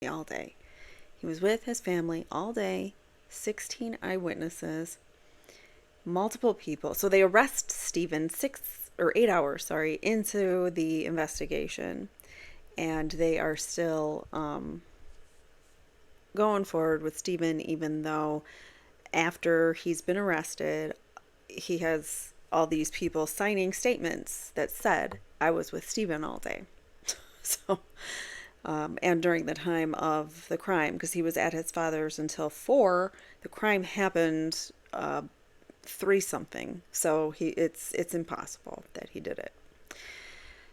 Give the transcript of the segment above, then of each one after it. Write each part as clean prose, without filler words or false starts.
all day. He was with his family all day, 16 eyewitnesses, multiple people. So they arrest Steven 8 hours, into the investigation, and they are still going forward with Steven, even though after he's been arrested, he has all these people signing statements that said, I was with Steven all day. So, and during the time of the crime, because he was at his father's until 4, the crime happened 3 something. So it's impossible that he did it.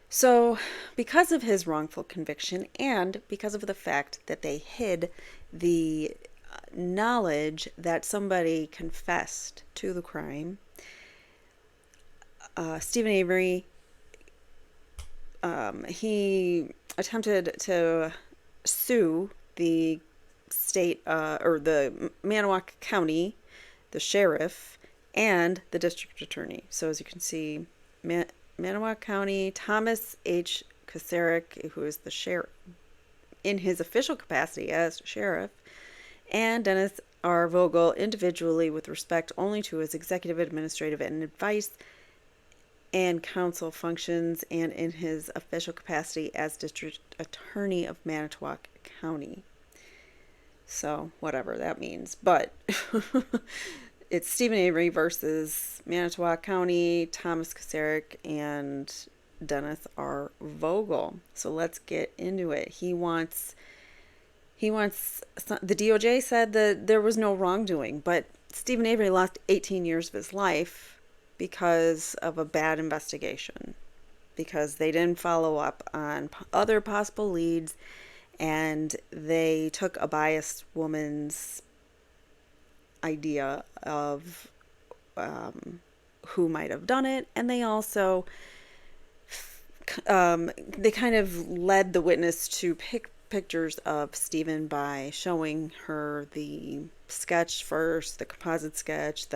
So, because of his wrongful conviction and because of the fact that they hid the knowledge that somebody confessed to the crime, Steven Avery, he attempted to sue the state or the Manitowoc County, the sheriff, and the district attorney. So as you can see, Manitowoc County, Thomas H. Kasarek, who is the sheriff in his official capacity as sheriff, and Dennis R. Vogel individually with respect only to his executive, administrative, and advice and counsel functions, and in his official capacity as district attorney of Manitowoc County. So whatever that means, but it's Steven Avery versus Manitowoc County, Thomas Kasarek, and Dennis R. Vogel. So let's get into it. The DOJ said that there was no wrongdoing, but Steven Avery lost 18 years of his life because of a bad investigation, because they didn't follow up on other possible leads, and they took a biased woman's idea of who might have done it, and they also they kind of led the witness to pick pictures of Steven by showing her the sketch first, the composite sketch,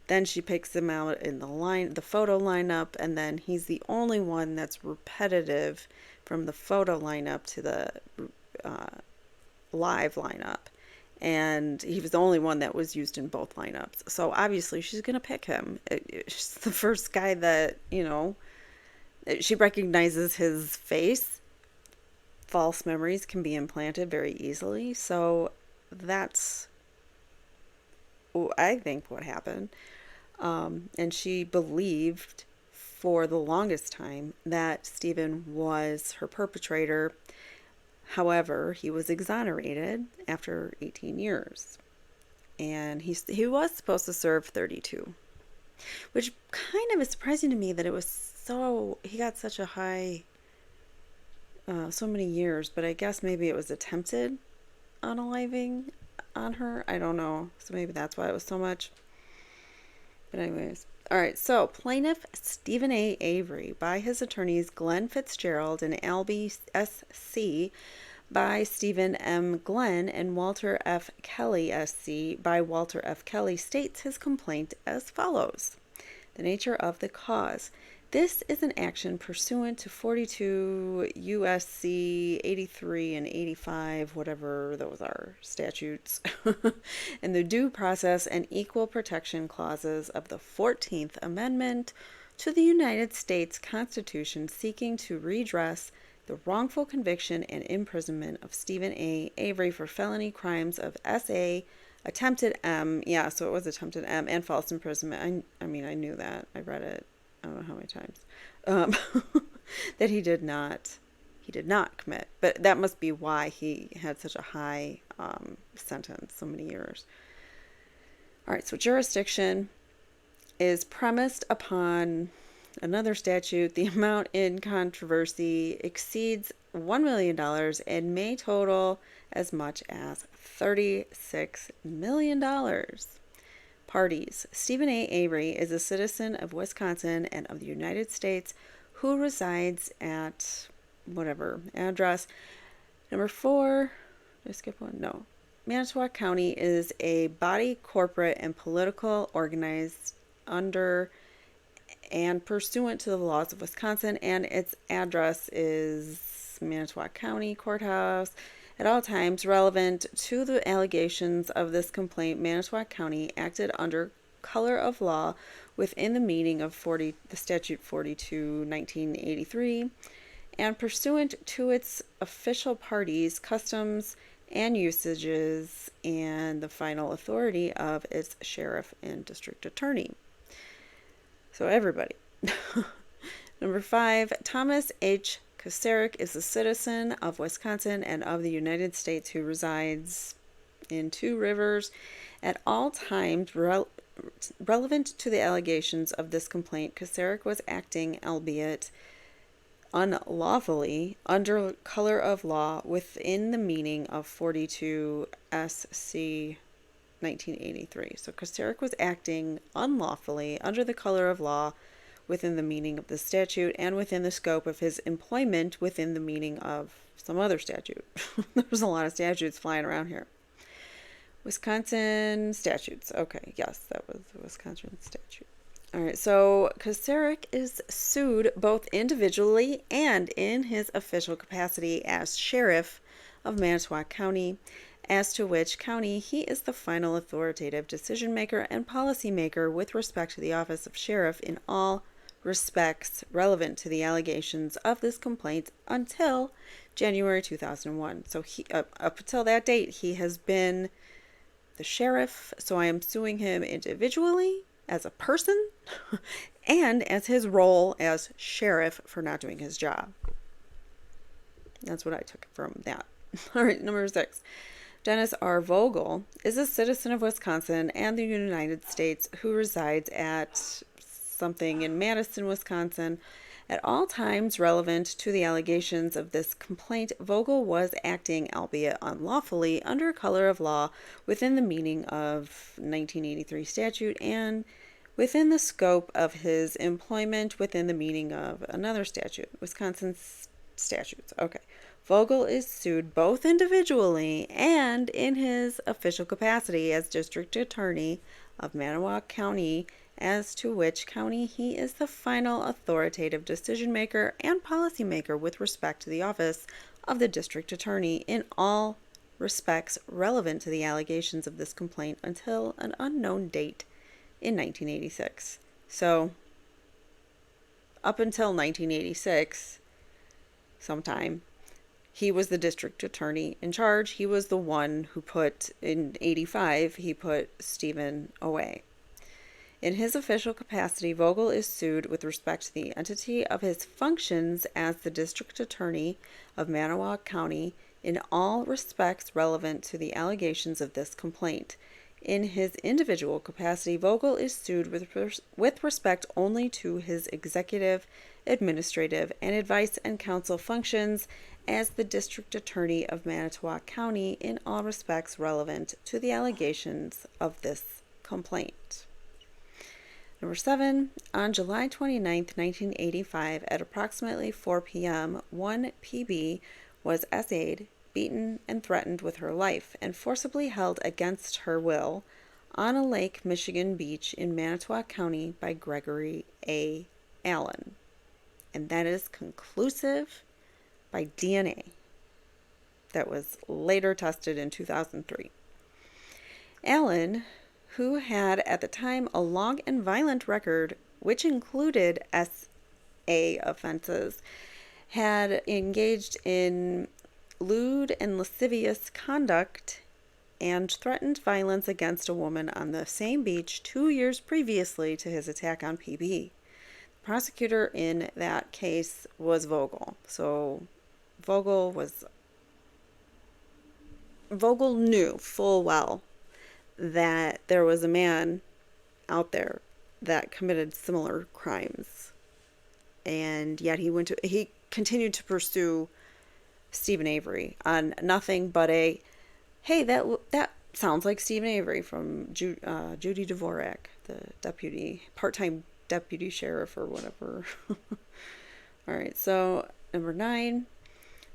then she picks him out in the photo lineup, and then he's the only one that's repetitive from the photo lineup to the live lineup. And he was the only one that was used in both lineups. So obviously she's going to pick him. It's the first guy that, she recognizes his face. False memories can be implanted very easily. So that's, I think, what happened. And she believed for the longest time that Steven was her perpetrator. However, he was exonerated after 18 years. And he was supposed to serve 32. Which kind of is surprising to me that he got such a high, so many years. But I guess maybe it was attempted unaliving on her. I don't know. So maybe that's why it was so much. But anyways, all right, so plaintiff Steven A. Avery by his attorneys Glenn Fitzgerald and Albie S.C. by Stephen M. Glenn and Walter F. Kelly S.C. by Walter F. Kelly states his complaint as follows. The nature of the cause. This is an action pursuant to 42 U.S.C. 83 and 85, whatever those are, statutes, and the due process and equal protection clauses of the 14th Amendment to the United States Constitution, seeking to redress the wrongful conviction and imprisonment of Steven A. Avery for felony crimes of S.A., attempted M, yeah, so it was attempted M, and false imprisonment. I mean, I knew that. I read it. I don't know how many times, that he did not commit, but that must be why he had such a high sentence, so many years. All right, so jurisdiction is premised upon another statute. The amount in controversy exceeds $1 million and may total as much as $36 million. Parties. Steven A. Avery is a citizen of Wisconsin and of the United States who resides at whatever address. Number 4, did I skip one? No. Manitowoc County is a body, corporate, and political organized under and pursuant to the laws of Wisconsin, and its address is Manitowoc County Courthouse At all times relevant to the allegations of this complaint, Manitowoc County acted under color of law within the meaning of the statute 42, 1983, and pursuant to its official parties, customs, and usages, and the final authority of its sheriff and district attorney. So everybody. Number 5, Thomas H. Koceric is a citizen of Wisconsin and of the United States who resides in Two Rivers. At all times relevant to the allegations of this complaint, Koceric was acting, albeit unlawfully, under color of law within the meaning of 42 SC 1983. So Koceric was acting unlawfully under the color of law within the meaning of the statute and within the scope of his employment within the meaning of some other statute. There's a lot of statutes flying around here. Wisconsin statutes. Okay, yes, that was the Wisconsin statute. All right, so Koceric is sued both individually and in his official capacity as sheriff of Manitowoc County, as to which county he is the final authoritative decision maker and policy maker with respect to the office of sheriff in all respects relevant to the allegations of this complaint until January 2001. So he, up until that date, he has been the sheriff. So I am suing him individually as a person and as his role as sheriff for not doing his job. That's what I took from that. All right, number 6. Dennis R. Vogel is a citizen of Wisconsin and the United States who resides at something in Madison, Wisconsin. At all times relevant to the allegations of this complaint, Vogel was acting, albeit unlawfully, under color of law within the meaning of 1983 statute and within the scope of his employment within the meaning of another statute, Wisconsin statutes. Okay. Vogel is sued both individually and in his official capacity as district attorney of Manitowoc County, as to which county he is the final authoritative decision maker and policy maker with respect to the office of the district attorney in all respects relevant to the allegations of this complaint until an unknown date in 1986. So, up until 1986, sometime, he was the district attorney in charge. He was the one who in 85, he put Steven away. In his official capacity, Vogel is sued with respect to the entity of his functions as the district attorney of Manitowoc County in all respects relevant to the allegations of this complaint. In his individual capacity, Vogel is sued with respect only to his executive, administrative, and advice and counsel functions as the district attorney of Manitowoc County in all respects relevant to the allegations of this complaint. Number 7, on July 29, 1985, at approximately 4 p.m., one PB was essayed, beaten, and threatened with her life, and forcibly held against her will on a Lake Michigan beach in Manitowoc County by Gregory A. Allen. And that is conclusive by DNA that was later tested in 2003. Allen, who had at the time a long and violent record, which included SA offenses, had engaged in lewd and lascivious conduct and threatened violence against a woman on the same beach 2 years previously to his attack on PB. The prosecutor in that case was Vogel. So Vogel knew full well that there was a man out there that committed similar crimes, and yet he continued to pursue Steven Avery on nothing but hey, that sounds like Steven Avery from Judy Dvorak, the part-time deputy sheriff or whatever. All right, so number 9.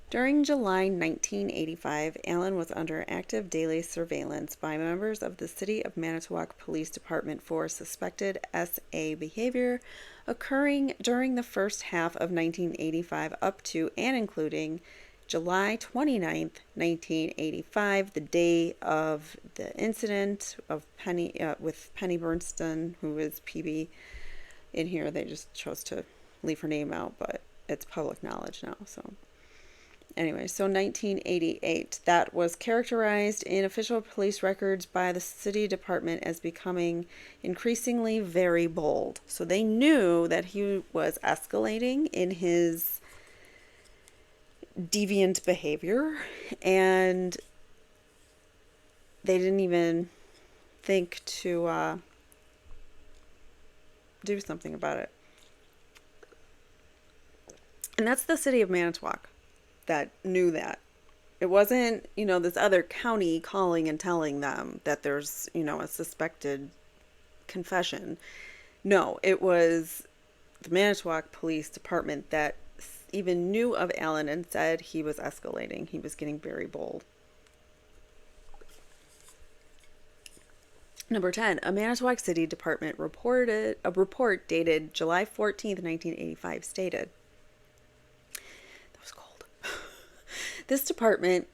During July 1985, Allen was under active daily surveillance by members of the City of Manitowoc Police Department for suspected SA behavior occurring during the first half of 1985 up to and including July 29th, 1985, the day of the incident of Penny with Penny Beernsten, who is PB. In here, they just chose to leave her name out, but it's public knowledge now. So anyway, so 1988, that was characterized in official police records by the city department as becoming increasingly very bold. So they knew that he was escalating in his deviant behavior, and they didn't even think to do something about it. And that's the city of Manitowoc that knew that. It wasn't, this other county calling and telling them that there's, a suspected confession. No, it was the Manitowoc Police Department that even knew of Allen and said he was escalating. He was getting very bold. Number 10, a Manitowoc City Department reported a report dated July 14th, 1985 stated, that was cold. This department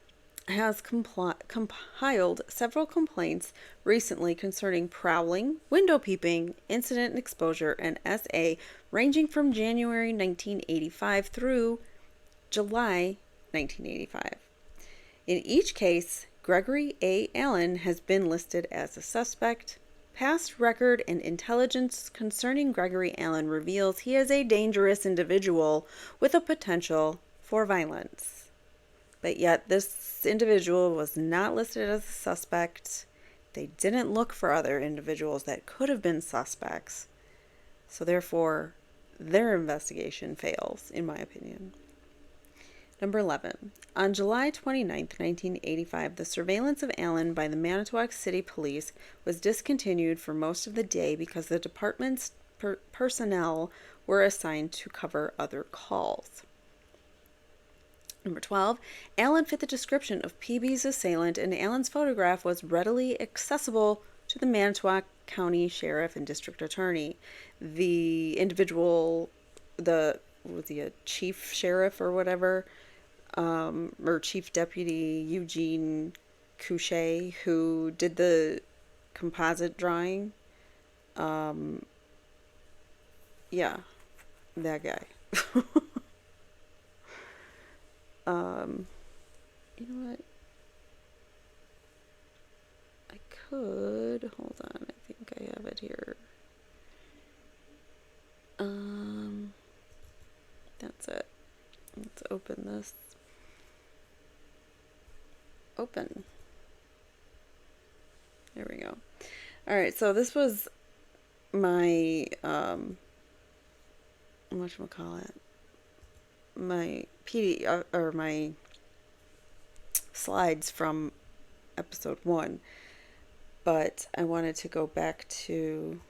has compiled several complaints recently concerning prowling, window peeping, incident exposure, and SA ranging from January 1985 through July 1985. In each case, Gregory A. Allen has been listed as a suspect. Past record and intelligence concerning Gregory Allen reveals he is a dangerous individual with a potential for violence. But yet this individual was not listed as a suspect. They didn't look for other individuals that could have been suspects. So therefore, their investigation fails, in my opinion. Number 11. On July 29th, 1985, the surveillance of Allen by the Manitowoc City Police was discontinued for most of the day because the department's personnel were assigned to cover other calls. Number 12. Allen fit the description of PB's assailant, and Allen's photograph was readily accessible to the Manitowoc County Sheriff and District Attorney. The individual, was he a chief sheriff or whatever, or chief deputy Eugene Couchet, who did the composite drawing. Yeah, that guy. You know what? I could, hold on, I think I have it here. That's it. Let's open this. Open. There we go. All right, so this was my, whatchamacallit? My PD, or my slides from episode 1, but I wanted to go back to,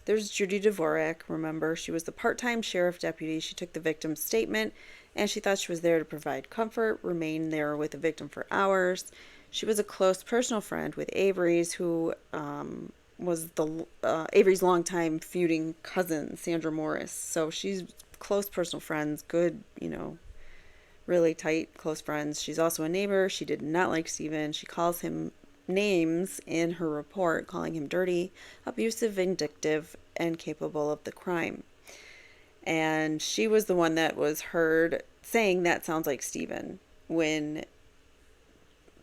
there's Judy Dvorak. Remember, she was the part-time sheriff deputy. She took the victim's statement and she thought she was there to provide comfort, remained there with the victim for hours. She was a close personal friend with Avery's, who was the Avery's longtime feuding cousin, Sandra Morris. So she's close personal friends, good, really tight, close friends. She's also a neighbor. She did not like Steven. She calls him names in her report, calling him dirty, abusive, vindictive, and capable of the crime. And she was the one that was heard saying that sounds like Steven when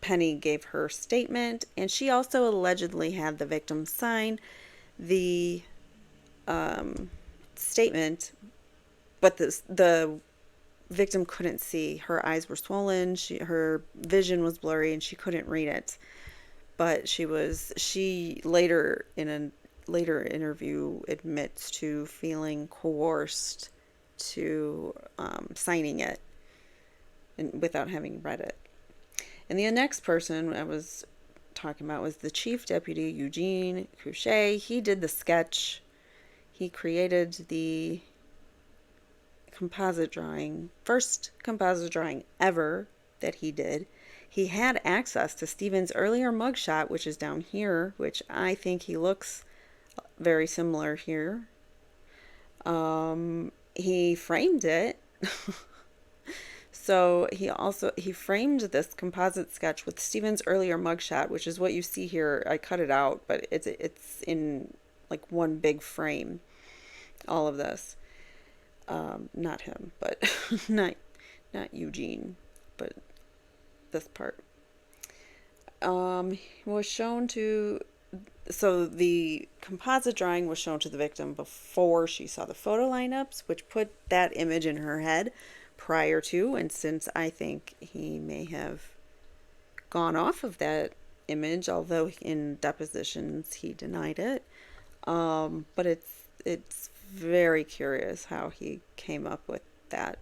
Penny gave her statement. And she also allegedly had the victim sign the statement, but the victim couldn't see. Her eyes were swollen. Her vision was blurry, and she couldn't read it. But she later, in a later interview, admits to feeling coerced to signing it without having read it. And the next person I was talking about was the chief deputy, Eugene Couchet. He did the sketch. He created the composite drawing, first composite drawing ever that he did. He had access to Steven's earlier mugshot, which is down here, which I think he looks very similar here. He framed it So he framed this composite sketch with Steven's earlier mugshot, which is what you see here. I cut it out, but it's in like one big frame. All of this, not him, but not Eugene, but this part. Was shown to So the composite drawing was shown to the victim before she saw the photo lineups, which put that image in her head prior to, and since I think he may have gone off of that image, although in depositions he denied it. But it's very curious how he came up with that.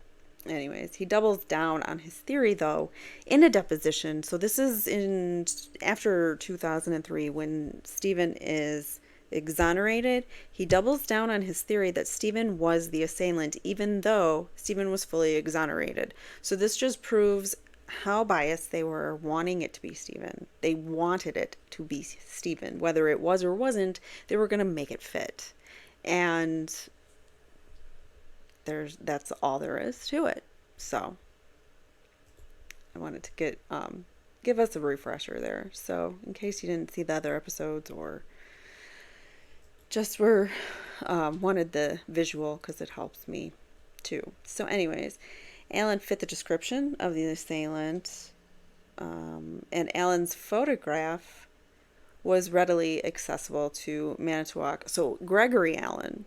Anyways, he doubles down on his theory though in a deposition. So this is in after 2003 when Steven is exonerated. He doubles down on his theory that Steven was the assailant even though Steven was fully exonerated. So this just proves how biased they were wanting it to be Steven. They wanted it to be Steven. Whether it was or wasn't, they were going to make it fit. And that's all there is to it. So I wanted to give us a refresher there. So in case you didn't see the other episodes or just wanted the visual, because it helps me too. So anyways, Alan fit the description of the assailant, and Alan's photograph was readily accessible to Manitowoc. So Gregory Allen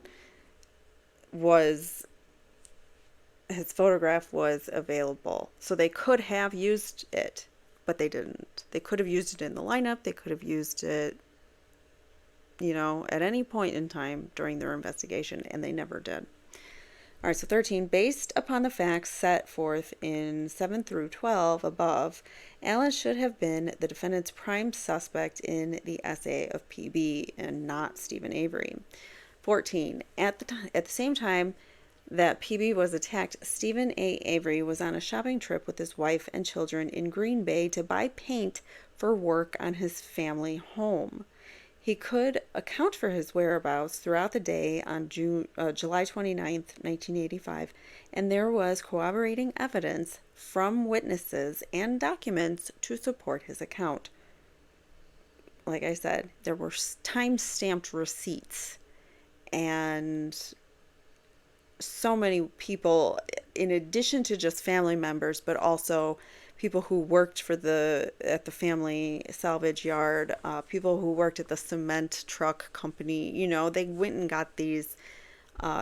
his photograph was available. So they could have used it, but they didn't. They could have used it in the lineup. They could have used it, at any point in time during their investigation, and they never did. All right, so 13, based upon the facts set forth in 7 through 12 above, Allen should have been the defendant's prime suspect in the essay of PB and not Steven Avery. 14, at the same time that PB was attacked, Steven A. Avery was on a shopping trip with his wife and children in Green Bay to buy paint for work on his family home. He could account for his whereabouts throughout the day on July 29th, 1985, and there was corroborating evidence from witnesses and documents to support his account. Like I said, there were time-stamped receipts, and so many people, in addition to just family members, but also people who worked at the family salvage yard, people who worked at the cement truck company, they went and got these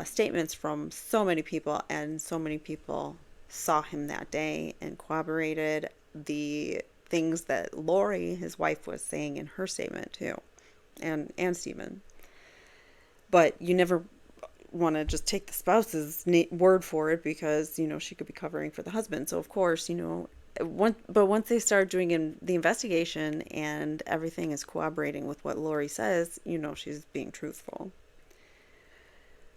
statements from so many people, and so many people saw him that day and corroborated the things that Lori, his wife, was saying in her statement too, and Stephen. But you never want to just take the spouse's word for it, because she could be covering for the husband. So of course, once they start doing the investigation and everything is corroborating with what Lori says, she's being truthful.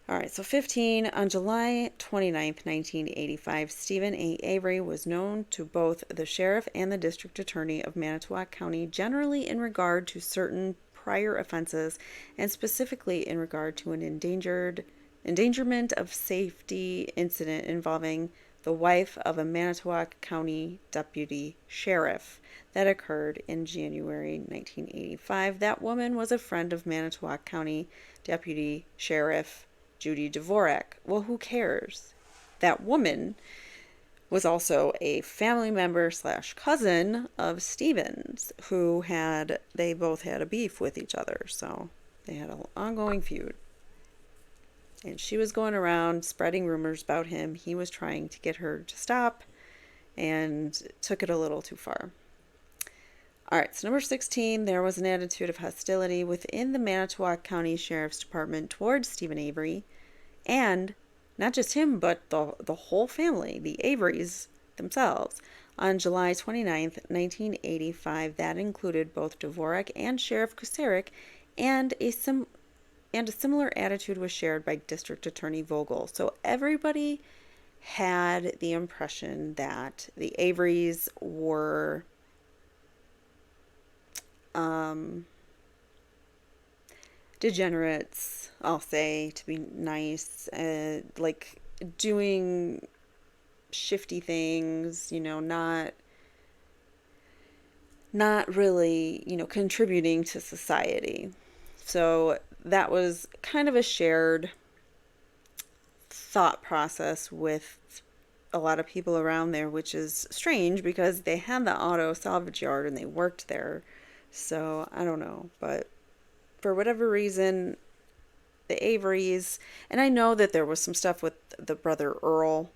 All right, so 15, on July 29th, 1985, Steven A. Avery was known to both the sheriff and the district attorney of Manitowoc County, generally in regard to certain prior offenses, and specifically in regard to an endangerment of safety incident involving the wife of a Manitowoc County deputy sheriff that occurred in January 1985. That woman was a friend of Manitowoc County Deputy Sheriff Judy Dvorak. Well, who cares? That woman was also a family member / cousin of Steven's, they both had a beef with each other, so they had an ongoing feud. And she was going around spreading rumors about him. He was trying to get her to stop and took it a little too far. All right, so number 16, there was an attitude of hostility within the Manitowoc County Sheriff's Department towards Steven Avery, and not just him, but the whole family, the Averys themselves. On July 29th, 1985, that included both Dvorak and Sheriff Kucerik, and a similar attitude was shared by District Attorney Vogel. So everybody had the impression that the Averys were degenerates, I'll say, to be nice, like doing shifty things, not really, contributing to society. So that was kind of a shared thought process with a lot of people around there, which is strange because they had the auto salvage yard and they worked there. So I don't know, but for whatever reason, the Averys, and I know that there was some stuff with the brother Earl,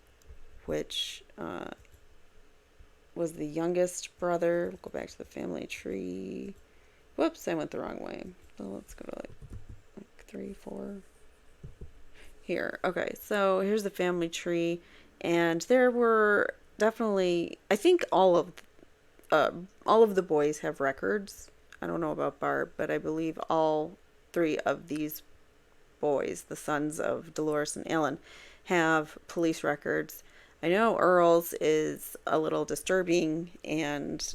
which was the youngest brother. We'll go back to the family tree. Whoops, I went the wrong way. So let's go to like 3, 4. Here. Okay, so here's the family tree, and there were definitely, I think all of the boys have records. I don't know about Barb, but I believe all 3 of these boys, the sons of Dolores and Alan, have police records. I know Earl's is a little disturbing, and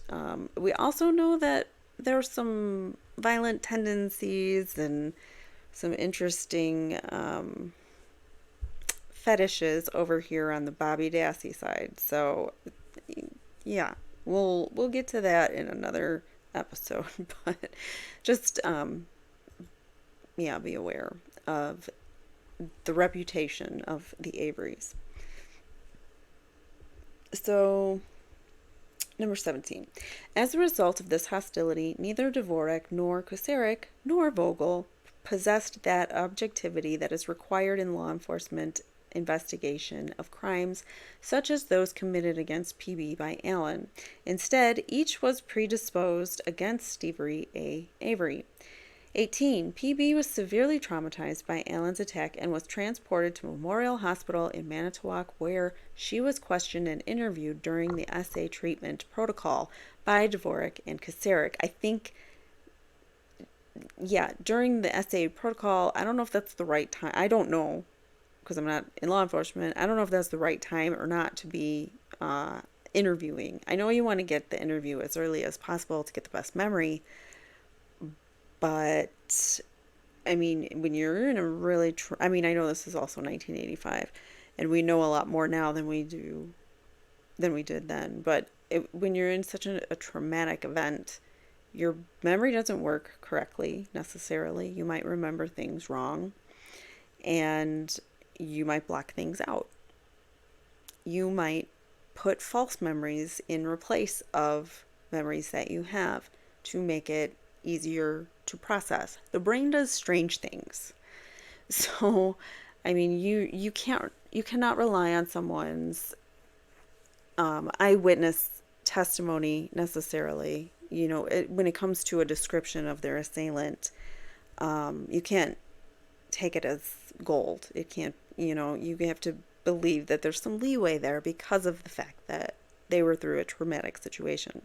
we also know that there's some violent tendencies and some interesting fetishes over here on the Bobby Dassey side. So, yeah, we'll get to that in another episode, but just yeah, be aware of the reputation of the Averys. So, number 17. As a result of this hostility, neither Dvorak nor Kosarik nor Vogel possessed that objectivity that is required in law enforcement investigation of crimes such as those committed against PB by Allen. Instead, each was predisposed against Stephen Avery. 18. PB was severely traumatized by Allen's attack and was transported to Memorial Hospital in Manitowoc, where she was questioned and interviewed during the SA treatment protocol by Dvorak and Kosarik. I think, yeah, during the SA protocol, I don't know if that's the right time. I don't know, because I'm not in law enforcement. I don't know if that's the right time or not to be interviewing. I know you want to get the interview as early as possible to get the best memory, but I mean, when you're in a really, I mean, I know this is also 1985, and we know a lot more now than we did then. But when you're in such a traumatic event, your memory doesn't work correctly necessarily. You might remember things wrong, and you might block things out. You might put false memories in replace of memories that you have to make it easier to process. The brain does strange things. So, I mean, you cannot rely on someone's eyewitness testimony necessarily. When it comes to a description of their assailant, you can't take it as gold. It can't, you have to believe that there's some leeway there because of the fact that they were through a traumatic situation.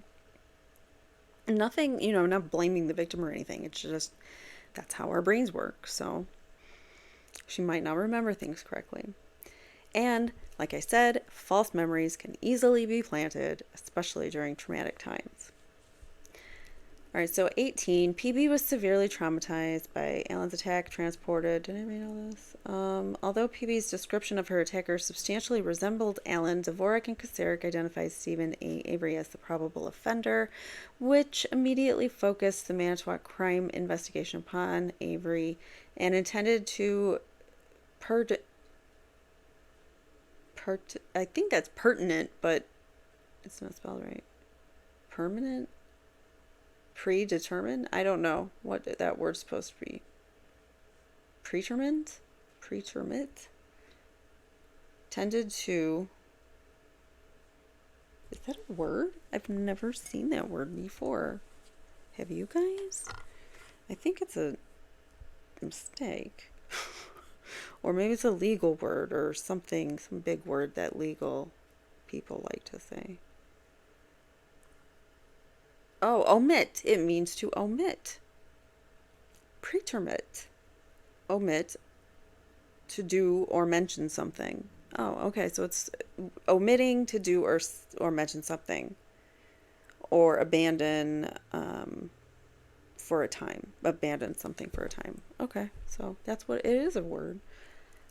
Nothing, I'm not blaming the victim or anything. It's just that's how our brains work. So she might not remember things correctly. And like I said, false memories can easily be planted, especially during traumatic times. All right, so 18, PB was severely traumatized by Allen's attack, transported. Did anybody know this? Although PB's description of her attacker substantially resembled Allen, Dvorak and Kosarik identified Steven Avery as the probable offender, which immediately focused the Manitowoc crime investigation upon Avery and intended to I think that's pertinent, but it's not spelled right. Permanent? Predetermined? I don't know what that word's supposed to be. Pretermit? Tended to... Is that a word? I've never seen that word before. Have you guys? I think it's a mistake. Or maybe it's a legal word or something, some big word that legal people like to say. Oh, omit. It means to omit. Pretermit. Omit. To do or mention something. Oh, okay. So it's omitting to do or mention something. Or abandon for a time. Abandon something for a time. Okay. So that's what it is, a word.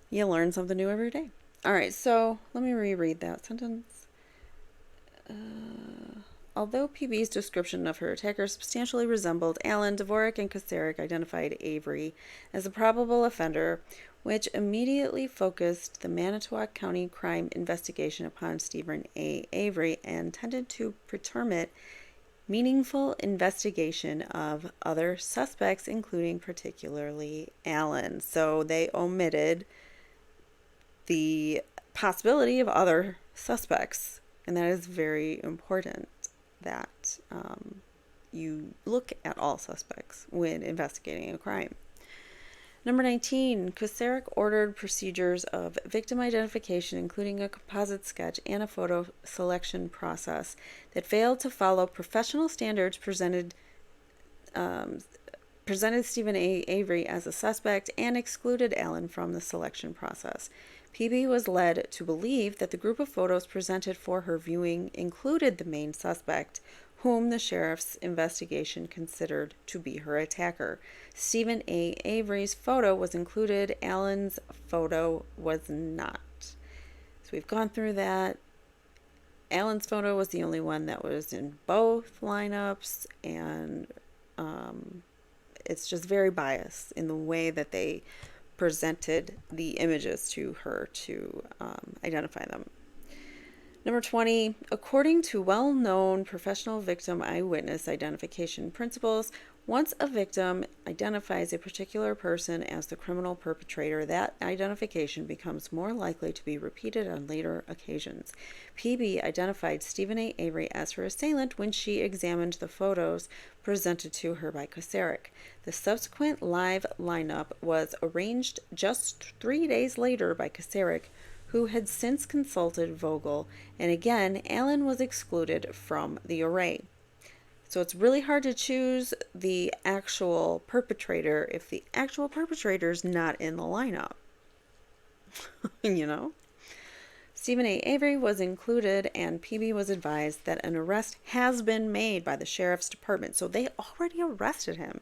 You learn something new every day. All right, so let me reread that sentence. Although PB's description of her attacker substantially resembled Allen, Dvorak and Kosarik identified Avery as a probable offender, which immediately focused the Manitowoc County crime investigation upon Steven A. Avery and tended to permit meaningful investigation of other suspects, including particularly Allen. So they omitted the possibility of other suspects, and that is very important that you look at all suspects when investigating a crime. Number 19, Kosarik ordered procedures of victim identification, including a composite sketch and a photo selection process that failed to follow professional standards, presented Stephen A. Avery as a suspect and excluded Allen from the selection process. PB was led to believe that the group of photos presented for her viewing included the main suspect, whom the sheriff's investigation considered to be her attacker. Steven A. Avery's photo was included, Allen's photo was not. So we've gone through that. Allen's photo was the only one that was in both lineups, and it's just very biased in the way that they presented the images to her to identify them. Number 20, according to well-known professional victim eyewitness identification principles, once a victim identifies a particular person as the criminal perpetrator, that identification becomes more likely to be repeated on later occasions. PB identified Steven A. Avery as her assailant when she examined the photos presented to her by Kosarik. The subsequent live lineup was arranged just 3 days later by Kosarik, who had since consulted Vogel, and again, Allen was excluded from the array. So it's really hard to choose the actual perpetrator if the actual perpetrator is not in the lineup. You know? Steven A. Avery was included, and PB was advised that an arrest has been made by the sheriff's department. So they already arrested him,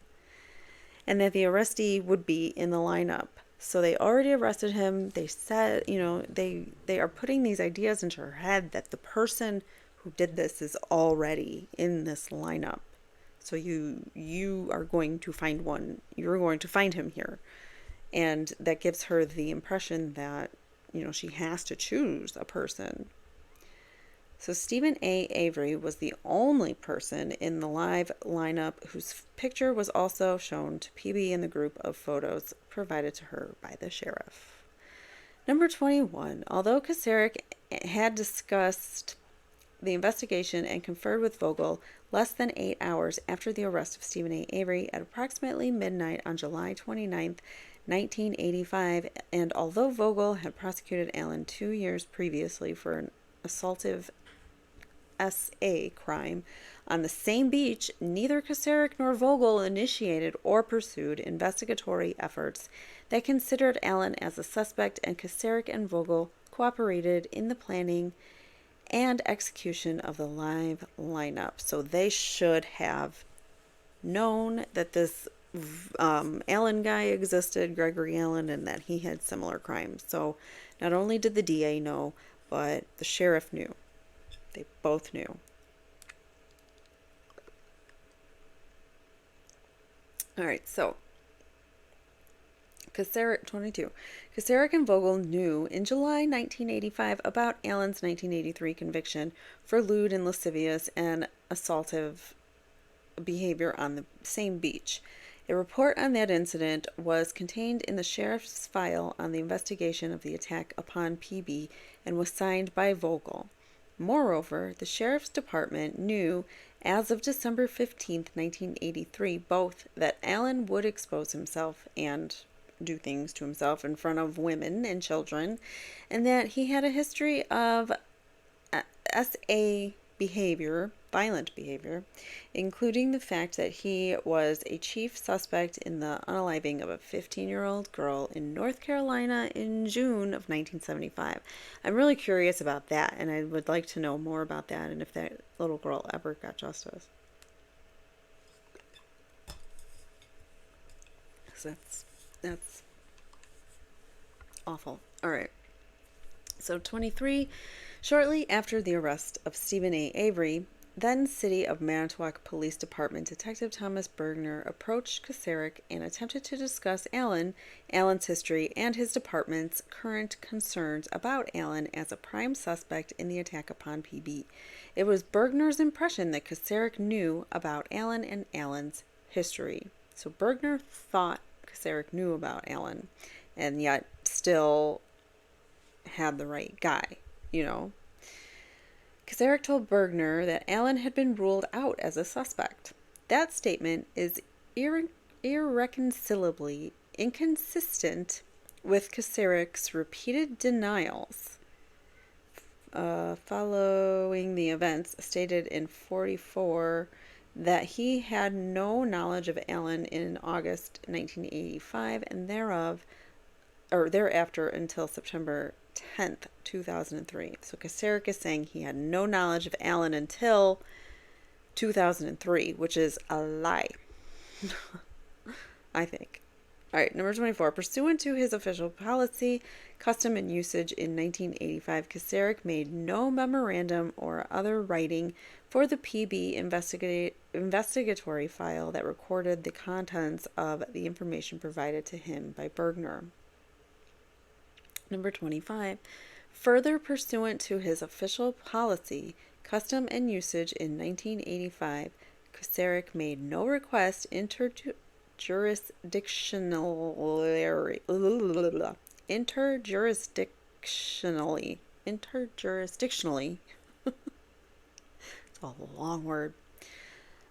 and that the arrestee would be in the lineup. So they already arrested him. They said, they are putting these ideas into her head that the person who did this is already in this lineup. So you are going to find one. You're going to find him here. And that gives her the impression that, she has to choose a person. So Steven A. Avery was the only person in the live lineup whose picture was also shown to PB in the group of photos provided to her by the sheriff. Number 21. Although Kosarik had discussed the investigation and conferred with Vogel less than 8 hours after the arrest of Steven A. Avery at approximately midnight on July 29, 1985, and although Vogel had prosecuted Allen 2 years previously for an assaultive SA crime on the same beach, neither Kosarik nor Vogel initiated or pursued investigatory efforts that considered Allen as a suspect, and Kosarik and Vogel cooperated in the planning and execution of the live lineup. So they should have known that this Allen guy existed, Gregory Allen, and that he had similar crimes. So not only did the DA know, but the sheriff knew. They both knew. All right, so Kosarik, 22. Kosarik and Vogel knew in July 1985 about Allen's 1983 conviction for lewd and lascivious and assaultive behavior on the same beach. A report on that incident was contained in the sheriff's file on the investigation of the attack upon PB and was signed by Vogel. Moreover, the sheriff's department knew as of December 15, 1983, both that Allen would expose himself and do things to himself in front of women and children, and that he had a history of SA behavior, violent behavior, including the fact that he was a chief suspect in the unaliving of a 15-year-old girl in North Carolina in June of 1975. I'm really curious about that, and I would like to know more about that and if that little girl ever got justice. So that's awful. All right. So 23, shortly after the arrest of Steven Avery, then City of Manitowoc Police Department Detective Thomas Bergner approached Kasarik and attempted to discuss Allen's history, and his department's current concerns about Allen as a prime suspect in the attack upon PB. It was Bergner's impression that Kasarik knew about Allen and Allen's history. So Bergner thought Kasarik knew about Allen, and yet still had the right guy, you know. Kasarik told Bergner that Allen had been ruled out as a suspect. That statement is irreconcilably inconsistent with Kasarik's repeated denials following the events, stated in 44 that he had no knowledge of Allen in August 1985 and thereafter until September 10th, 2003. So Kasarik is saying he had no knowledge of Allen until 2003, which is a lie, I think. All right, number 24. Pursuant to his official policy, custom, and usage in 1985, Kasarik made no memorandum or other writing for the PB investigatory file that recorded the contents of the information provided to him by Bergner. Number 25. Further, pursuant to his official policy, custom, and usage in 1985, Kasarik made no request interjurisdictionally. It's a long word.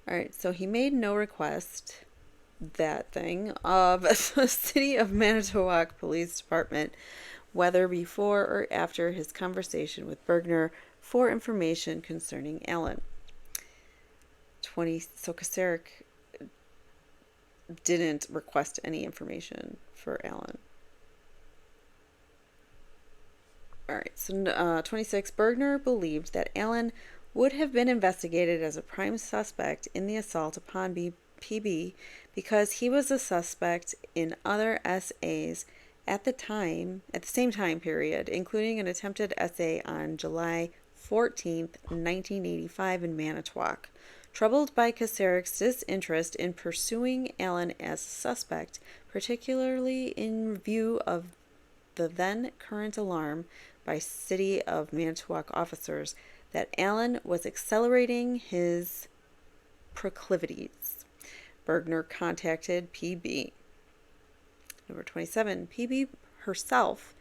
All right, so he made no request, that thing, of the City of Manitowoc Police Department, whether before or after his conversation with Bergner, for information concerning Allen. So Kasarik didn't request any information for Allen. All right, so 26, Bergner believed that Allen would have been investigated as a prime suspect in the assault upon PB because he was a suspect in other SAs at the same time period, including an attempted SA on July 14th, 1985 in Manitowoc. Troubled by Kasarik's disinterest in pursuing Allen as a suspect, particularly in view of the then current alarm by City of Manitowoc officers that Allen was accelerating his proclivities, Bergner contacted PB. Number 27, PB herself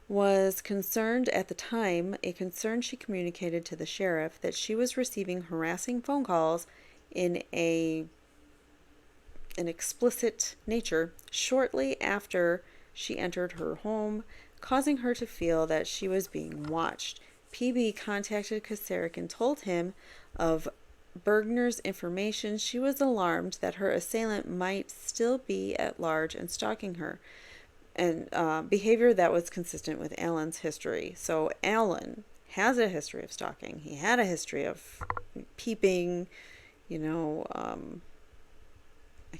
was concerned at the time, a concern she communicated to the sheriff, that she was receiving harassing phone calls in an explicit nature shortly after she entered her home, causing her to feel that she was being watched. PB contacted Kasarik and told him of Bergner's information. She was alarmed that her assailant might still be at large and stalking her, and behavior that was consistent with Allen's history. So Allen has a history of stalking. He had a history of peeping, I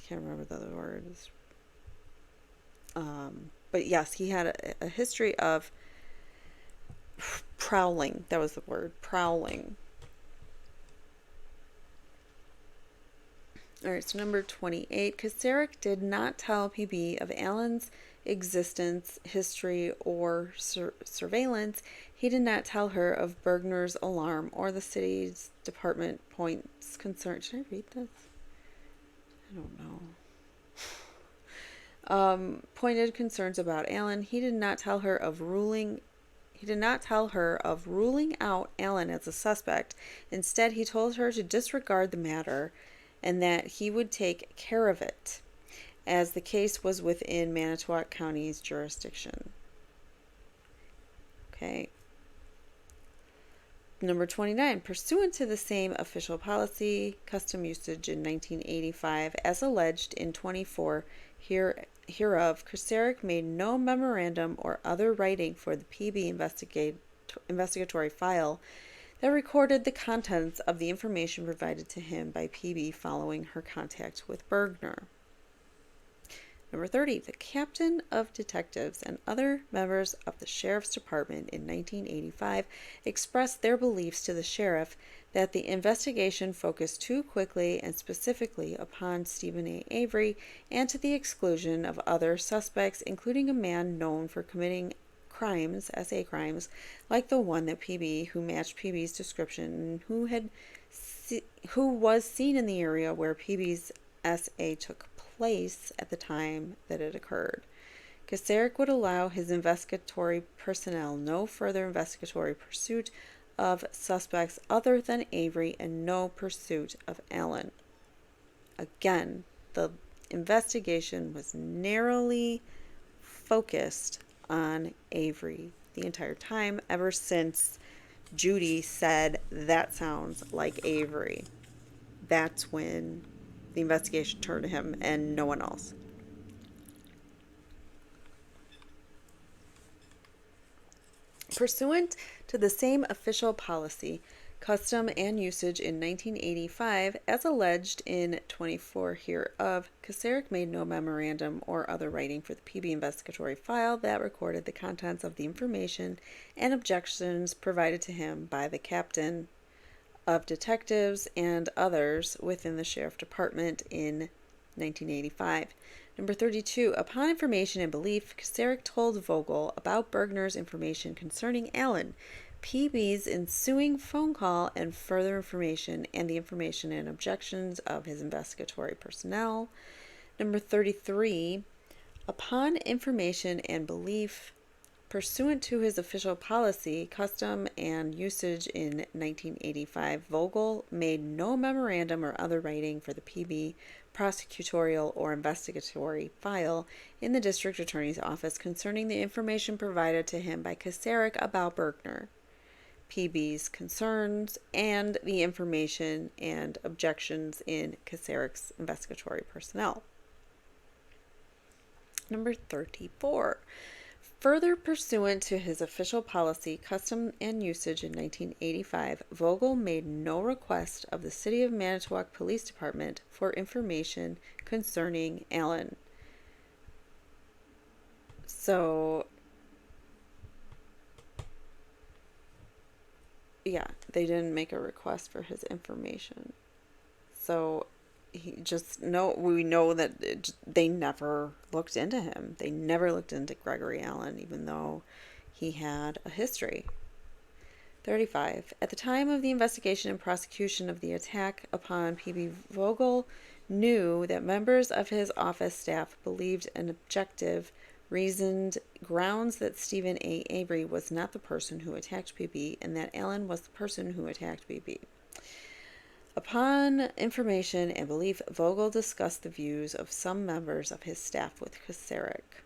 can't remember the other words. But yes, he had a history of prowling. That was the word, prowling. All right, so number 28, Kasarik did not tell PB of Allen's existence, history, or surveillance. He did not tell her of Bergner's alarm or the city's department points concern. Should I read this? I don't know. Pointed concerns about Allen. He did not tell her of ruling out Allen as a suspect. Instead, he told her to disregard the matter and that he would take care of it, as the case was within Manitowoc County's jurisdiction. Okay. Number 29, pursuant to the same official policy, custom usage in 1985, as alleged in 24 hereof, Kasarik made no memorandum or other writing for the PB investigatory file that recorded the contents of the information provided to him by PB following her contact with Bergner. Number Number 30, the captain of detectives and other members of the sheriff's department in 1985 expressed their beliefs to the sheriff that the investigation focused too quickly and specifically upon Steven Avery and to the exclusion of other suspects, including a man known for committing crimes, SA crimes, like the one that who matched PB's description, who was seen in the area where PB's SA took place at the time that it occurred. Kaseric would allow his investigatory personnel no further investigatory pursuit of suspects other than Avery and no pursuit of Allen. Again, the investigation was narrowly focused on Avery the entire time, ever since Judy said, "That sounds like Avery." That's when the investigation turned to him and no one else. Pursuant to the same official policy, custom, and usage in 1985, as alleged in 24 hereof, Kaseric made no memorandum or other writing for the PB investigatory file that recorded the contents of the information and objections provided to him by the captain of detectives and others within the sheriff department in 1985. Number 32, upon information and belief, Kaseric told Vogel about Bergner's information concerning Allen, PB's ensuing phone call, and further information and the information and objections of his investigatory personnel. Number 33, upon information and belief, pursuant to his official policy, custom, and usage in 1985, Vogel made no memorandum or other writing for the PB prosecutorial or investigatory file in the district attorney's office concerning the information provided to him by Kaseric about Bergner, PB's concerns, and the information and objections in Kaseric's investigatory personnel. Number 34. Further pursuant to his official policy, custom, and usage in 1985, Vogel made no request of the City of Manitowoc Police Department for information concerning Allen. So, yeah, they didn't make a request for his information. So, we know that they never looked into him. They never looked into Gregory Allen, even though he had a history. 35. At the time of the investigation and prosecution of the attack upon PB, Vogel knew that members of his office staff believed an objective, reasoned grounds that Steven A. Avery was not the person who attacked PB and that Allen was the person who attacked PB. Upon information and belief, Vogel discussed the views of some members of his staff with Kaseric.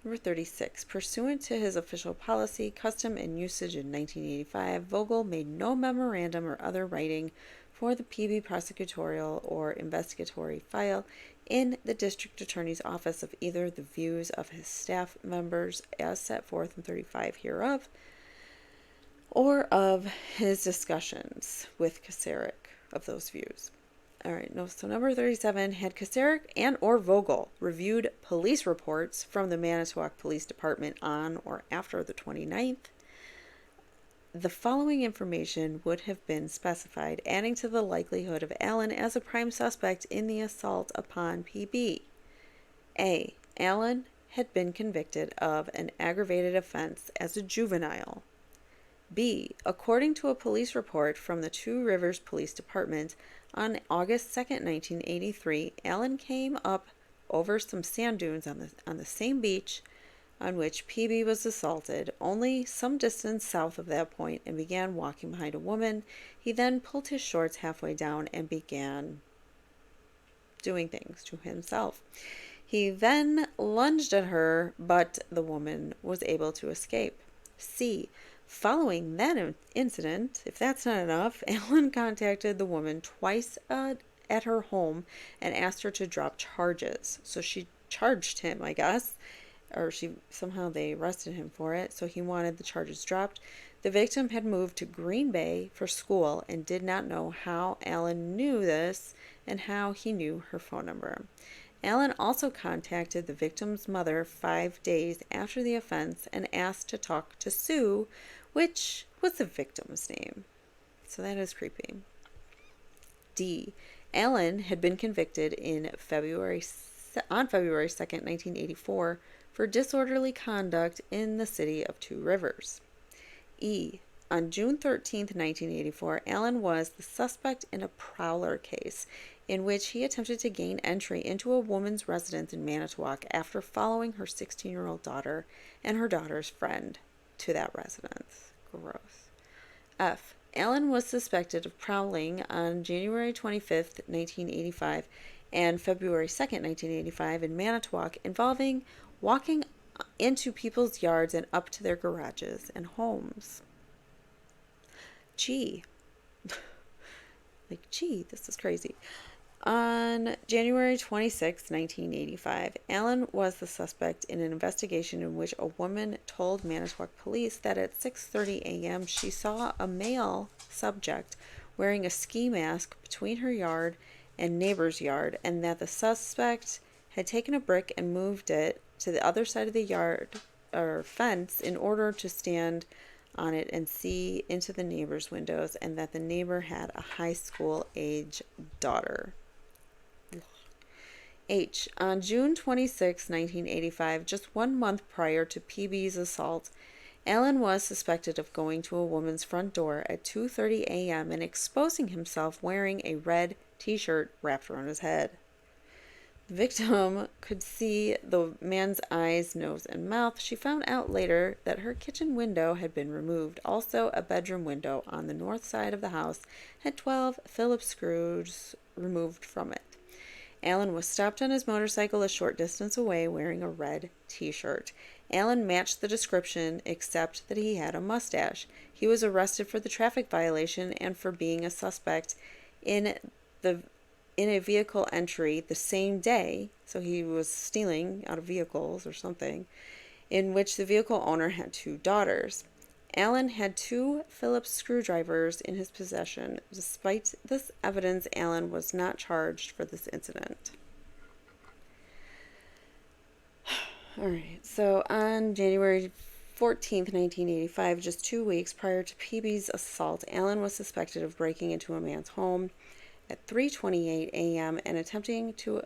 Number 36. Pursuant to his official policy, custom, and usage in 1985, Vogel made no memorandum or other writing for the PB prosecutorial or investigatory file in the district attorney's office of either the views of his staff members as set forth in 35 hereof, or of his discussions with Kaseric of those views. All right, so number 37, had Kaseric and or Vogel reviewed police reports from the Manitowoc Police Department on or after the 29th, the following information would have been specified, adding to the likelihood of Allen as a prime suspect in the assault upon PB. A. Allen had been convicted of an aggravated offense as a juvenile. B. According to a police report from the Two Rivers Police Department, on August 2nd, 1983, Allen came up over some sand dunes on the same beach on which PB was assaulted, only some distance south of that point, and began walking behind a woman. He then pulled his shorts halfway down and began doing things to himself. He then lunged at her, but the woman was able to escape. C. Following that incident, if that's not enough, Allen contacted the woman twice at her home and asked her to drop charges. So she charged him, I guess, or they arrested him for it, so he wanted the charges dropped. The victim had moved to Green Bay for school and did not know how Allen knew this and how he knew her phone number. Allen also contacted the victim's mother 5 days after the offense and asked to talk to Sue, which was the victim's name. So that is creepy. D. Allen had been convicted on February 2nd, 1984, for disorderly conduct in the city of Two Rivers. E. On June 13th, 1984, Allen was the suspect in a prowler case in which he attempted to gain entry into a woman's residence in Manitowoc after following her 16-year-old daughter and her daughter's friend to that residence. Gross. F. Allen was suspected of prowling on January 25th, 1985 and February 2nd, 1985 in Manitowoc, involving walking into people's yards and up to their garages and homes. Gee. This is crazy. On January 26, 1985, Allen was the suspect in an investigation in which a woman told Manitowoc police that at 6:30 a.m. she saw a male subject wearing a ski mask between her yard and neighbor's yard, and that the suspect had taken a brick and moved it to the other side of the yard or fence in order to stand on it and see into the neighbor's windows, and that the neighbor had a high school age daughter. H. On June 26, 1985, just 1 month prior to PB's assault, Allen was suspected of going to a woman's front door at 2:30 a.m. and exposing himself wearing a red t-shirt wrapped around his head. The victim could see the man's eyes, nose, and mouth. She found out later that her kitchen window had been removed. Also, a bedroom window on the north side of the house had 12 Phillips screws removed from it. Allen was stopped on his motorcycle a short distance away wearing a red t-shirt. Allen matched the description except that he had a mustache. He was arrested for the traffic violation and for being a suspect in a vehicle entry the same day, so he was stealing out of vehicles or something, in which the vehicle owner had 2 daughters. Allen had 2 Phillips screwdrivers in his possession. Despite this evidence, Allen was not charged for this incident. Alright, so on January 14th, 1985, just 2 weeks prior to PB's assault, Allen was suspected of breaking into a man's home at 3:28 a.m. and attempting to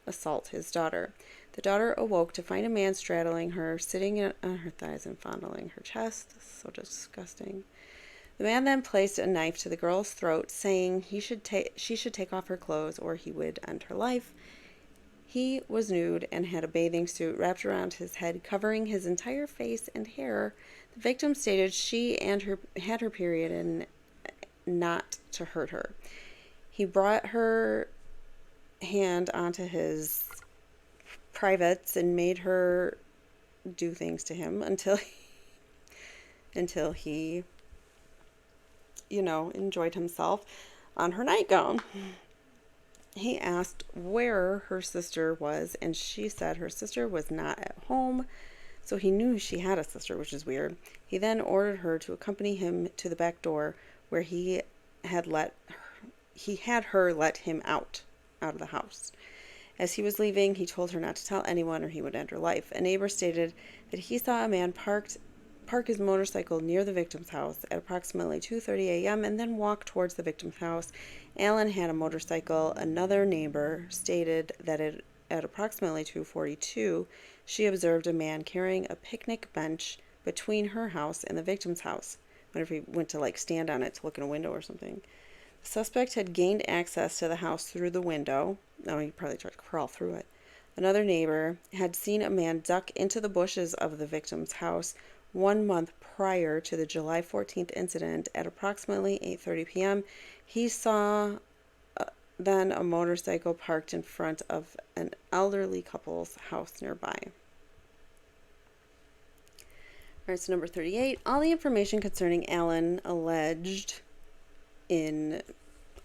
assault his daughter. The daughter awoke to find a man straddling her, sitting on her thighs and fondling her chest. This is so disgusting. The man then placed a knife to the girl's throat, saying she should take off her clothes or he would end her life. He was nude and had a bathing suit wrapped around his head, covering his entire face and hair. The victim stated she had her period and not to hurt her. He brought her hand onto his privates and made her do things to him until he enjoyed himself on her nightgown. He asked where her sister was, and she said her sister was not at home, so he knew she had a sister, which is weird. He then ordered her to accompany him to the back door, where he had her let him out of the house. As he was leaving, he told her not to tell anyone or he would end her life. A neighbor stated that he saw a man park his motorcycle near the victim's house at approximately 2:30 a.m. and then walk towards the victim's house. Allen had a motorcycle. Another neighbor stated that at approximately 2:42, she observed a man carrying a picnic bench between her house and the victim's house. I wonder if he went to stand on it to look in a window or something. The suspect had gained access to the house through the window. He probably tried to crawl through it. Another neighbor had seen a man duck into the bushes of the victim's house 1 month prior to the July 14th incident at approximately 8:30 p.m. He saw then a motorcycle parked in front of an elderly couple's house nearby. Alright, so number 38. All the information concerning Allen alleged in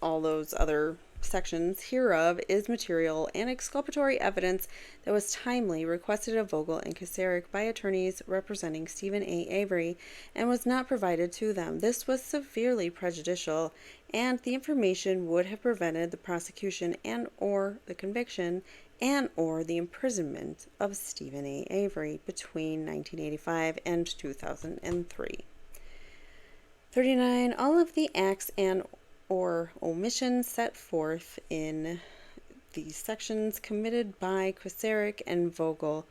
all those other sections hereof is material and exculpatory evidence that was timely requested of Vogel and Kasarik by attorneys representing Steven A. Avery and was not provided to them. This was severely prejudicial, and the information would have prevented the prosecution and or the conviction and or the imprisonment of Steven A. Avery between 1985 and 2003. 39. All of the acts and or omissions set forth in these sections committed by Kosarik and Vogel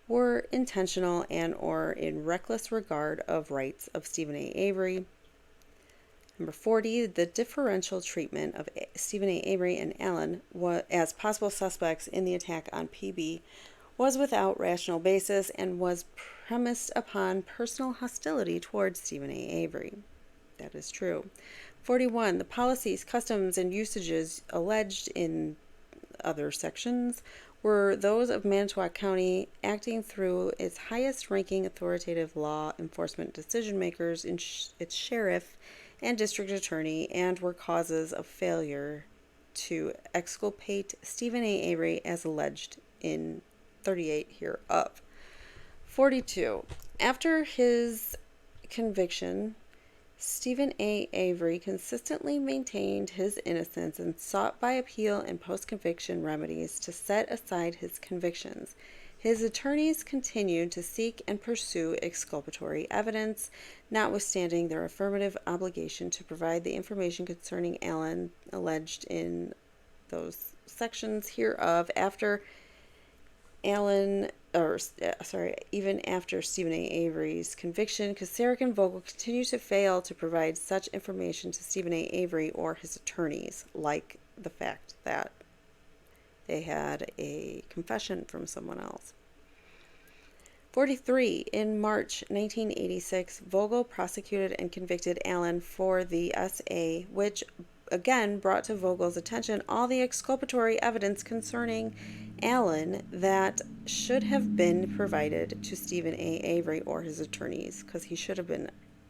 were intentional and or in reckless regard of rights of Steven A. Avery. Number 40, the differential treatment of Steven A. Avery and Allen as possible suspects in the attack on PB was without rational basis and was premised upon personal hostility towards Steven A. Avery. That is true. 41, the policies, customs, and usages alleged in other sections were those of Manitowoc County acting through its highest ranking authoritative law enforcement decision makers in its sheriff and district attorney, and were causes of failure to exculpate Steven A. Avery as alleged in 38 hereof. 42. After his conviction, Steven A. Avery consistently maintained his innocence and sought by appeal and post-conviction remedies to set aside his convictions. His attorneys continued to seek and pursue exculpatory evidence, notwithstanding their affirmative obligation to provide the information concerning Allen alleged in those sections hereof even after Steven A. Avery's conviction. Kosarik and Vogel continued to fail to provide such information to Steven A. Avery or his attorneys, like the fact that they had a confession from someone else. 43. In March 1986, Vogel prosecuted and convicted Allen for the SA, which again brought to Vogel's attention all the exculpatory evidence concerning Allen that should have been provided to Steven A. Avery or his attorneys, because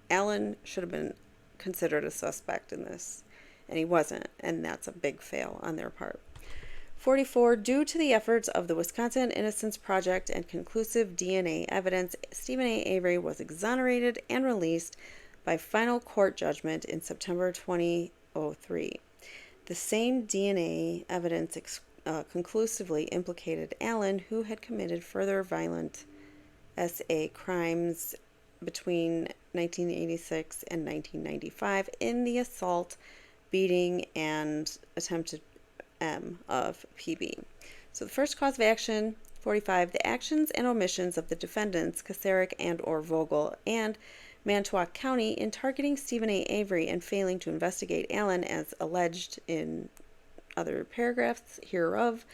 Allen should have been considered a suspect in this, and he wasn't, and that's a big fail on their part. 44. Due to the efforts of the Wisconsin Innocence Project and conclusive DNA evidence, Steven A. Avery was exonerated and released by final court judgment in September 2003. The same DNA evidence conclusively implicated Allen, who had committed further violent SA crimes between 1986 and 1995 in the assault, beating, and attempted of PB. So the first cause of action, 45, the actions and omissions of the defendants, Kosarik and or Vogel, and Manitowoc County in targeting Steven A. Avery and failing to investigate Allen as alleged in other paragraphs hereof,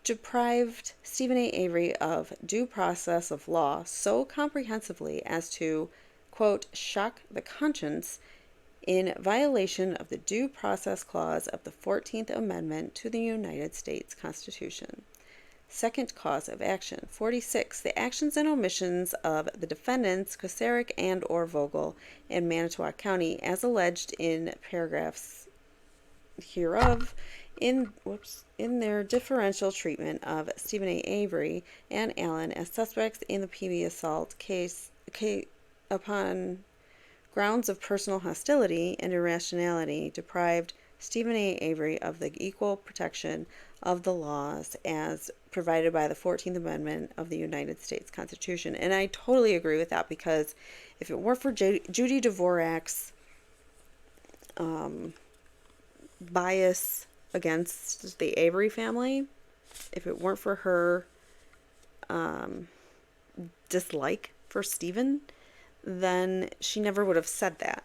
deprived Steven A. Avery of due process of law so comprehensively as to, quote, shock the conscience in violation of the Due Process Clause of the 14th Amendment to the United States Constitution. Second cause of action, 46. The actions and omissions of the defendants, Kosarik and or Vogel, in Manitowoc County, as alleged in paragraphs hereof, in their differential treatment of Steven A. Avery and Allen as suspects in the PB assault case upon grounds of personal hostility and irrationality, deprived Steven A. Avery of the equal protection of the laws as provided by the 14th Amendment of the United States Constitution. And I totally agree with that, because if it weren't for Judy Dvorak's bias against the Avery family, if it weren't for her dislike for Steven, then she never would have said that.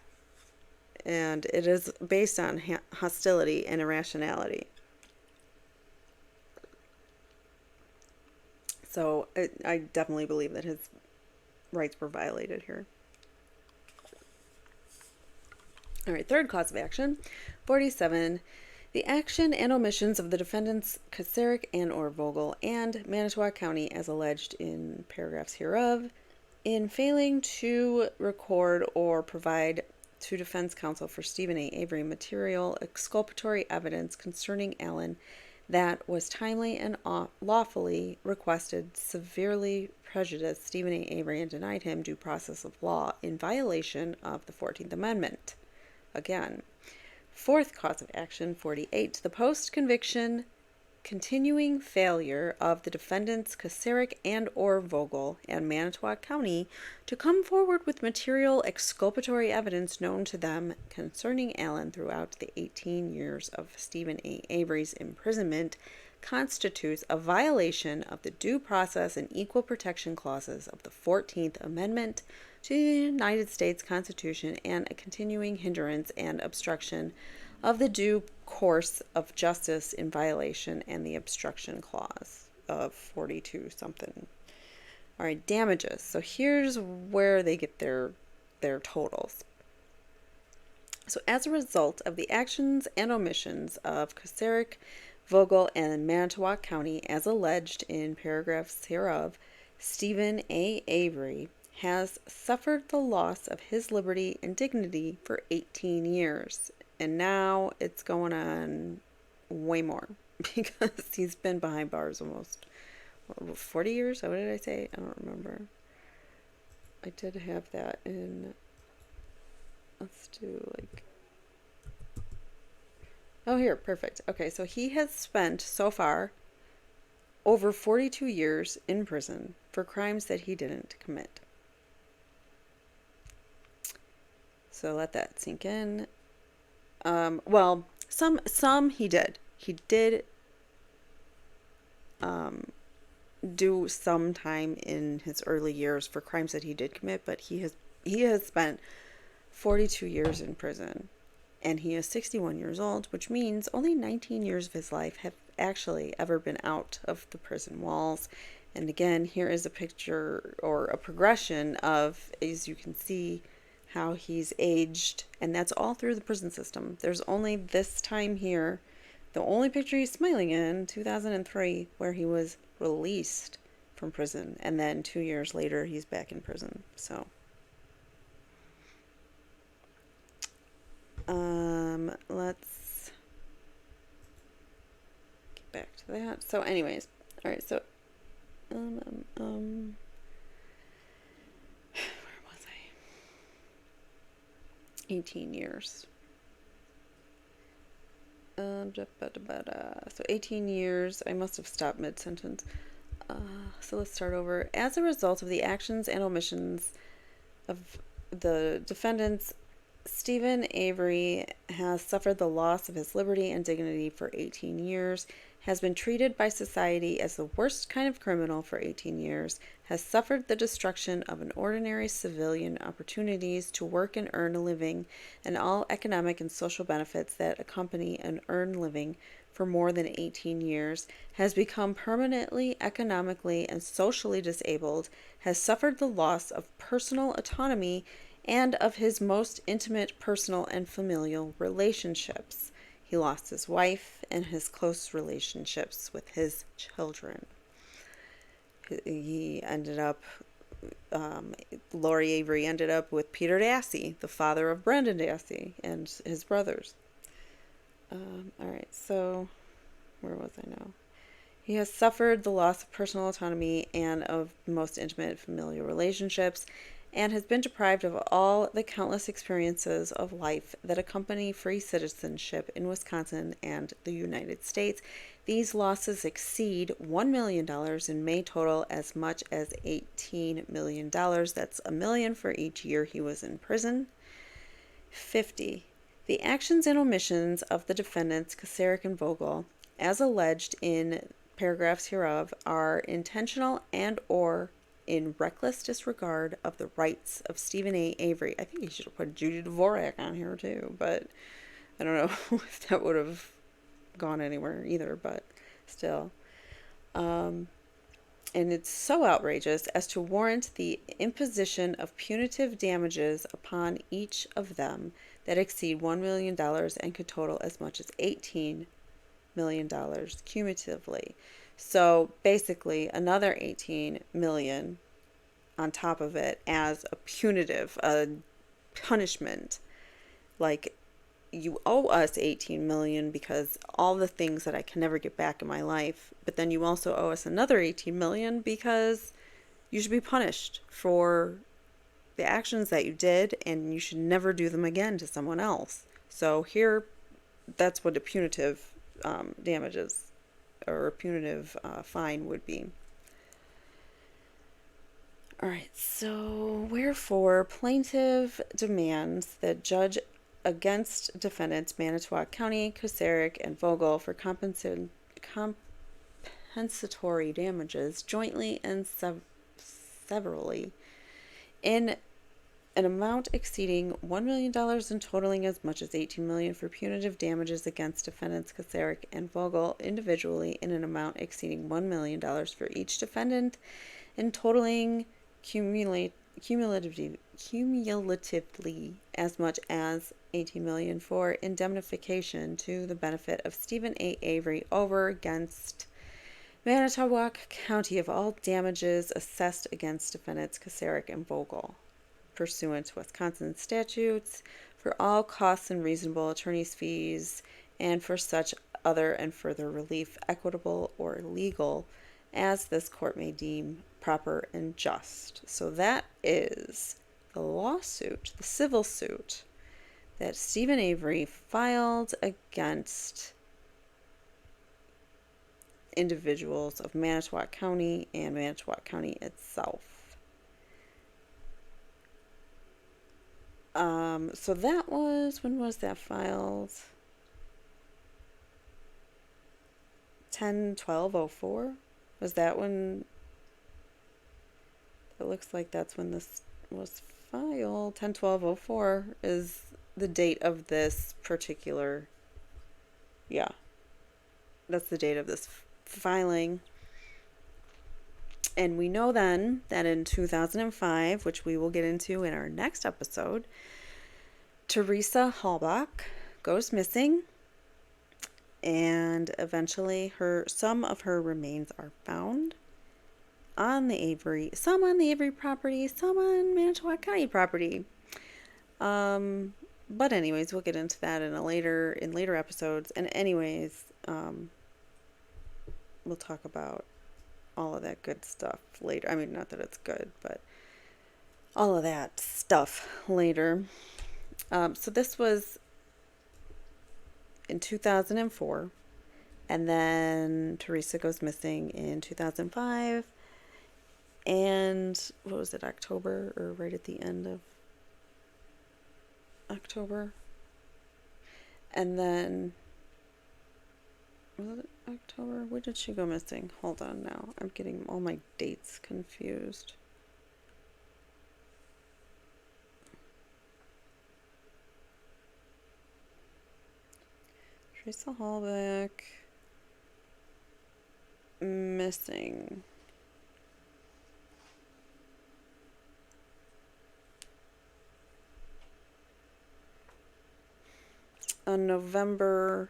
And it is based on hostility and irrationality. So I definitely believe that his rights were violated here. All right, third cause of action, 47. The action and omissions of the defendants Kosarik and or Vogel and Manitowoc County as alleged in paragraphs hereof, in failing to record or provide to defense counsel for Steven A. Avery material exculpatory evidence concerning Allen that was timely and lawfully requested, severely prejudiced Steven A. Avery and denied him due process of law in violation of the 14th Amendment. Again. Fourth cause of action, 48. The post-conviction continuing failure of the defendants Kasarek and or Vogel and Manitowoc County to come forward with material exculpatory evidence known to them concerning Allen throughout the 18 years of Steven A. Avery's imprisonment constitutes a violation of the Due Process and Equal Protection Clauses of the 14th Amendment to the United States Constitution and a continuing hindrance and obstruction of the due course of justice in violation and the obstruction clause of 42 something. All right, damages. So here's where they get their totals. So as a result of the actions and omissions of Kasarek, Vogel, and Manitowoc County, as alleged in paragraphs hereof, Steven A. Avery has suffered the loss of his liberty and dignity for 18 years. And now it's going on way more because he's been behind bars almost 40 years. What did I say? I don't remember. I did have that in. Let's do like. Oh, here, perfect. Okay, so he has spent so far over 42 years in prison for crimes that he didn't commit. So let that sink in. Well, some he did. He did do some time in his early years for crimes that he did commit, but he has spent 42 years in prison. And he is 61 years old, which means only 19 years of his life have actually ever been out of the prison walls. And again, here is a picture or a progression of, as you can see, how he's aged, and that's all through the prison system. There's only this time here, the only picture he's smiling in, 2003, where he was released from prison, and then 2 years later he's back in prison. So let's get back to that. So anyways, all right, so where was I? 18 years. So 18 years. I must have stopped mid-sentence. So let's start over. As a result of the actions and omissions of the defendants, Steven Avery has suffered the loss of his liberty and dignity for 18 years, has been treated by society as the worst kind of criminal for 18 years, has suffered the destruction of an ordinary civilian opportunities to work and earn a living, and all economic and social benefits that accompany an earned living for more than 18 years, has become permanently economically and socially disabled, has suffered the loss of personal autonomy and of his most intimate personal and familial relationships. He lost his wife and his close relationships with his children. He ended up, Lori Avery ended up with Peter Dassey, the father of Brendan Dassey, and his brothers. All right, so where was I now? He has suffered the loss of personal autonomy and of most intimate familial relationships, and has been deprived of all the countless experiences of life that accompany free citizenship in Wisconsin and the United States. These losses exceed $1 million and may total as much as $18 million. That's $1 million for each year he was in prison. 50. The actions and omissions of the defendants, Kasarek and Vogel, as alleged in paragraphs hereof, are intentional and or in reckless disregard of the rights of Steven A. Avery. I think he should have put Judy Dvorak on here too, but I don't know if that would have gone anywhere either, but still. And it's so outrageous as to warrant the imposition of punitive damages upon each of them that exceed $1 million and could total as much as $18 million cumulatively. So basically another $18 million on top of it as a punitive, punishment. Like, you owe us $18 million because all the things that I can never get back in my life, but then you also owe us another $18 million because you should be punished for the actions that you did, and you should never do them again to someone else. So here, that's what the punitive damages or a punitive fine would be. All right, so wherefore plaintiff demands that judge against defendants Manitowoc County, Kosaric, and Vogel for compensatory damages jointly and severally in an amount exceeding $1 million and totaling as much as $18 million for punitive damages against defendants Kosaric and Vogel individually in an amount exceeding $1 million for each defendant and totaling cumulatively as much as $18 million for indemnification to the benefit of Steven A. Avery over against Manitowoc County of all damages assessed against defendants Kosaric and Vogel, pursuant to Wisconsin statutes, for all costs and reasonable attorney's fees, and for such other and further relief, equitable or legal, as this court may deem proper and just. So that is the lawsuit, the civil suit that Steven Avery filed against individuals of Manitowoc County and Manitowoc County itself. So that was, when was that filed? 10/12/04? Was that when? It looks like that's when this was filed. 10/12/04 is the date of this particular, yeah, that's the date of this filing. And we know then that in 2005, which we will get into in our next episode, Teresa Halbach goes missing, and eventually some of her remains are found on the Avery, some on the Avery property, some on Manitowoc County property. But anyways, we'll get into that in later episodes. And anyways, we'll talk about all of that good stuff later. I mean, not that it's good, but all of that stuff later. So this was in 2004, and then Teresa goes missing in 2005, and what was it, October, or right at the end of October? And then, was it October? Where did she go missing? Hold on now. I'm getting all my dates confused. Teresa Halbach missing. On November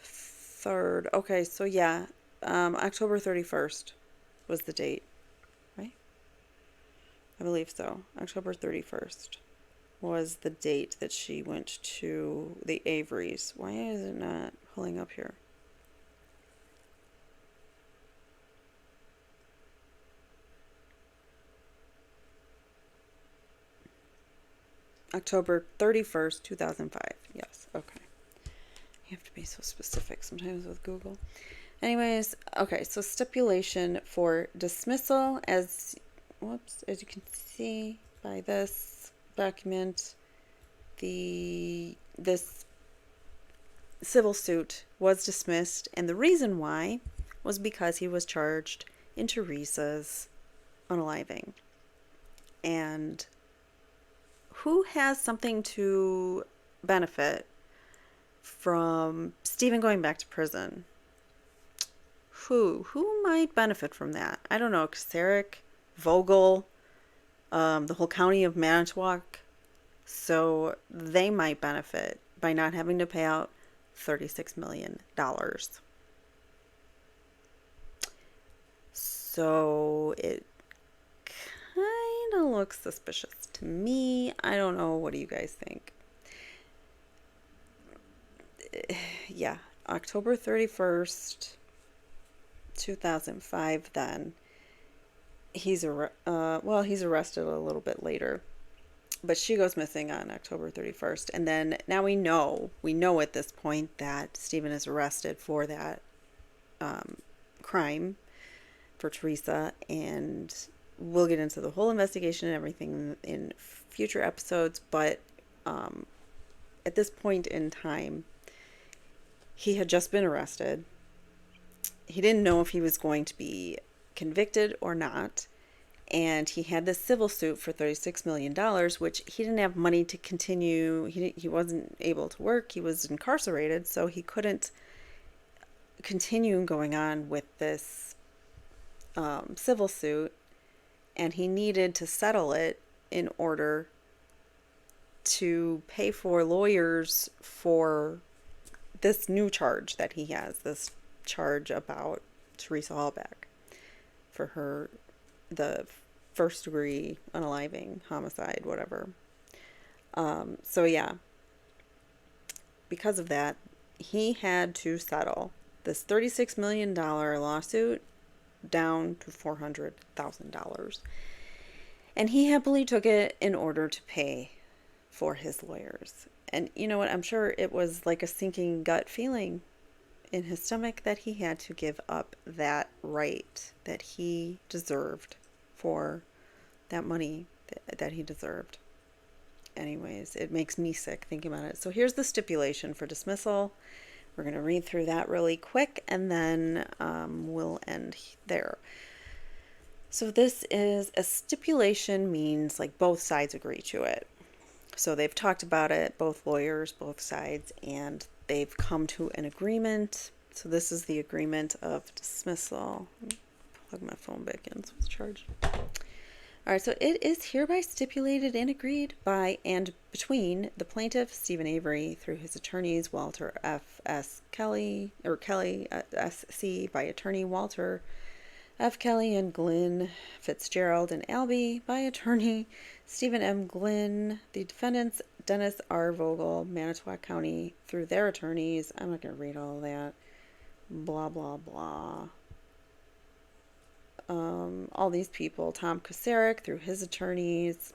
3rd. Okay, so yeah, October 31st was the date, right? I believe so. October 31st was the date that she went to the Averys. Why is it not pulling up here? October 31st, 2005. Yes, okay. You have to be so specific sometimes with Google. Anyways, okay, so stipulation for dismissal as you can see by this document, this civil suit was dismissed, and the reason why was because he was charged in Teresa's unaliving. And who has something to benefit from Steven going back to prison? Who might benefit from that? I don't know. Kosaric, Vogel, the whole county of Manitowoc. So they might benefit by not having to pay out $36 million. So it kind of looks suspicious to me. I don't know. What do you guys think? Yeah, October 31st, 2005 then. He's arrested a little bit later. But she goes missing on October 31st. And then now we know at this point that Stephen is arrested for that crime for Teresa. And we'll get into the whole investigation and everything in future episodes. But at this point in time, he had just been arrested. He didn't know if he was going to be convicted or not. And he had this civil suit for $36 million, which he didn't have money to continue. He wasn't able to work. He was incarcerated, so he couldn't continue going on with this civil suit. And he needed to settle it in order to pay for lawyers for this new charge that he has, this charge about Teresa Hallback for the first degree unaliving homicide, whatever. So yeah, because of that, he had to settle this $36 million lawsuit down to $400,000. And he happily took it in order to pay for his lawyers. And you know what? I'm sure it was like a sinking gut feeling in his stomach that he had to give up that right that he deserved for that money that he deserved. Anyways, it makes me sick thinking about it. So here's the stipulation for dismissal. We're going to read through that really quick, and then we'll end there. So this is a stipulation, means like both sides agree to it. So they've talked about it, both lawyers, both sides, and they've come to an agreement. So this is the agreement of dismissal. Plug my phone back in so it's charged. All right, so it is hereby stipulated and agreed by and between the plaintiff, Steven Avery, through his attorneys, Walter F.S. Kelly, or Kelly S.C., by attorney Walter F. Kelly and Glynn Fitzgerald, and Albee by attorney Stephen M. Glynn, the defendants, Dennis R. Vogel, Manitowoc County, through their attorneys. I'm not going to read all that. Blah, blah, blah. All these people, Tom Kosarek through his attorneys,